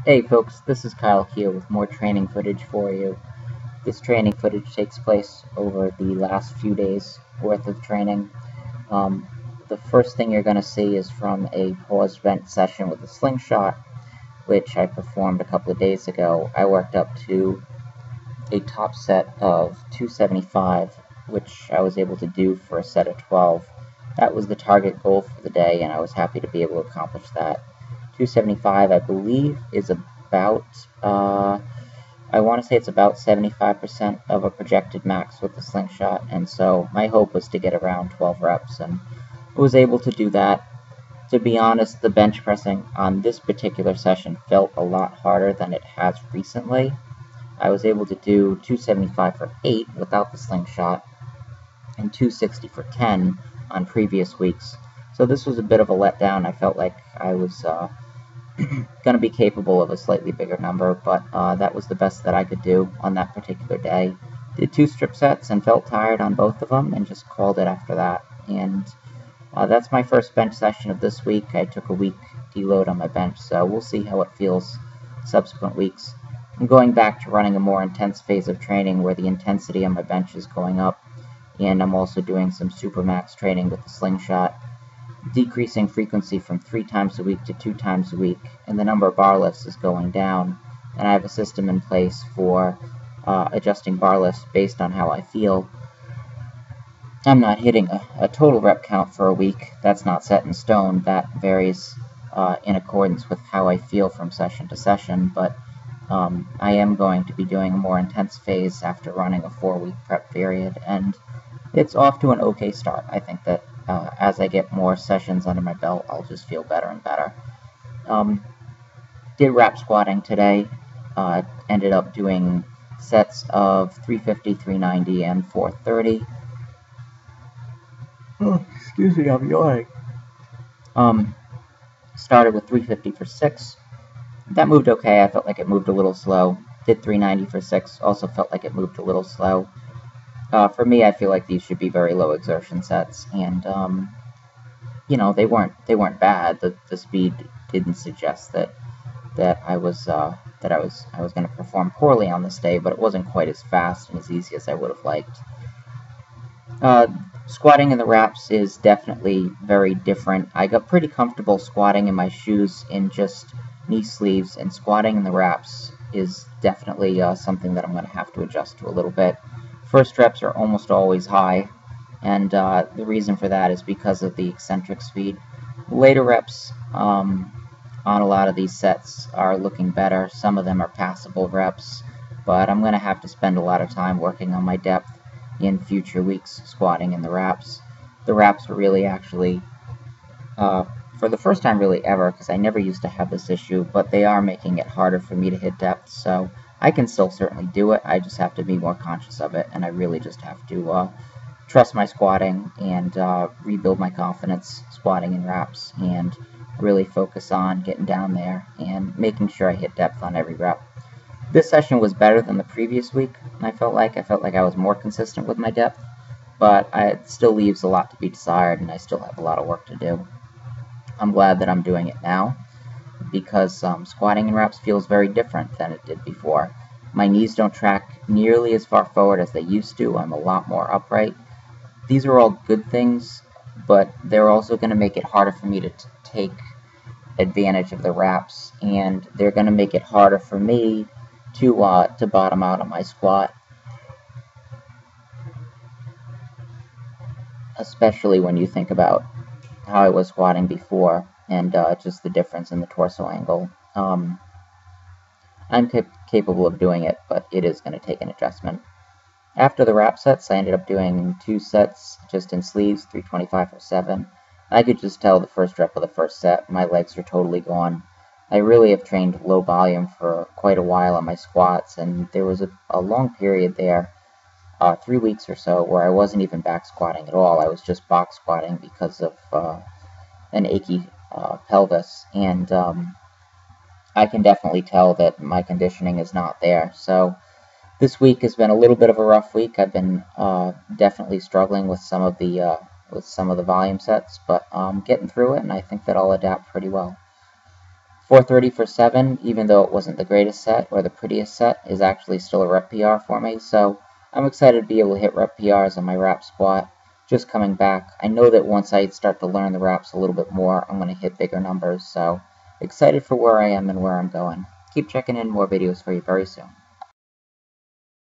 Hey folks, this is Kyle here with more training footage for you. This training footage takes place over the last few days worth of training. The first thing you're going to see is from a paused bench session with a slingshot, which I performed a couple of days ago. I worked up to a top set of 275, which I was able to do for a set of 12. That was the target goal for the day, and I was happy to be able to accomplish that. 275, I believe, is about, I want to say it's about 75% of a projected max with the slingshot, and so my hope was to get around 12 reps, and I was able to do that. To be honest, the bench pressing on this particular session felt a lot harder than it has recently. I was able to do 275 for 8 without the slingshot, and 260 for 10 on previous weeks. So this was a bit of a letdown. I felt like I was going to be capable of a slightly bigger number, but that was the best that I could do on that particular day. Did 2 strip sets and felt tired on both of them and just called it after that. And that's my first bench session of this week. I took a week deload on my bench, so we'll see how it feels subsequent weeks. I'm going back to running a more intense phase of training where the intensity on my bench is going up, and I'm also doing some supermax training with the slingshot, decreasing frequency from 3 times a week to 2 times a week, and the number of bar lifts is going down, and I have a system in place for adjusting bar lifts based on how I feel. I'm not hitting a total rep count for a week. That's not set in stone. That varies in accordance with how I feel from session to session, but I am going to be doing a more intense phase after running a 4-week prep period, and it's off to an okay start. I think that as I get more sessions under my belt, I'll just feel better and better. Did wrap squatting today. Ended up doing sets of 350, 390, and 430. Oh, excuse me, I'm yawning. Started with 350 for 6. That moved okay. I felt like it moved a little slow. Did 390 for 6. Also felt like it moved a little slow. For me, I feel like these should be very low exertion sets, and you know, they weren't bad. The speed didn't suggest that I was going to perform poorly on this day, but it wasn't quite as fast and as easy as I would have liked. Squatting in the wraps is definitely very different. I got pretty comfortable squatting in my shoes in just knee sleeves, and squatting in the wraps is definitely something that I'm going to have to adjust to a little bit. First reps are almost always high, and the reason for that is because of the eccentric speed. Later reps on a lot of these sets are looking better. Some of them are passable reps, but I'm going to have to spend a lot of time working on my depth in future weeks squatting in the wraps. The wraps were really actually, for the first time really ever, because I never used to have this issue, but they are making it harder for me to hit depth, so I can still certainly do it. I just have to be more conscious of it, and I really just have to trust my squatting and rebuild my confidence squatting in wraps and really focus on getting down there and making sure I hit depth on every rep. This session was better than the previous week. I felt like I was more consistent with my depth, but it still leaves a lot to be desired, and I still have a lot of work to do. I'm glad that I'm doing it now, because squatting in wraps feels very different than it did before. My knees don't track nearly as far forward as they used to. I'm a lot more upright. These are all good things, but they're also going to make it harder for me to take advantage of the wraps, and they're going to make it harder for me to bottom out on my squat, especially when you think about how I was squatting before and just the difference in the torso angle. I'm capable of doing it, but it is going to take an adjustment. After the wrap sets, I ended up doing 2 sets just in sleeves, 325 for 7. I could just tell the first rep of the first set, my legs are totally gone. I really have trained low volume for quite a while on my squats, and there was a long period there, 3 weeks or so, where I wasn't even back squatting at all. I was just box squatting because of an achy pelvis, and I can definitely tell that my conditioning is not there. So this week has been a little bit of a rough week. I've been definitely struggling with some of the volume sets, but getting through it, and I think that I'll adapt pretty well. 430 for 7, even though it wasn't the greatest set or the prettiest set, is actually still a rep PR for me, so I'm excited to be able to hit rep PRs on my wrap squat. Just coming back, I know that once I start to learn the wraps a little bit more, I'm going to hit bigger numbers, so excited for where I am and where I'm going. Keep checking in, more videos for you very soon.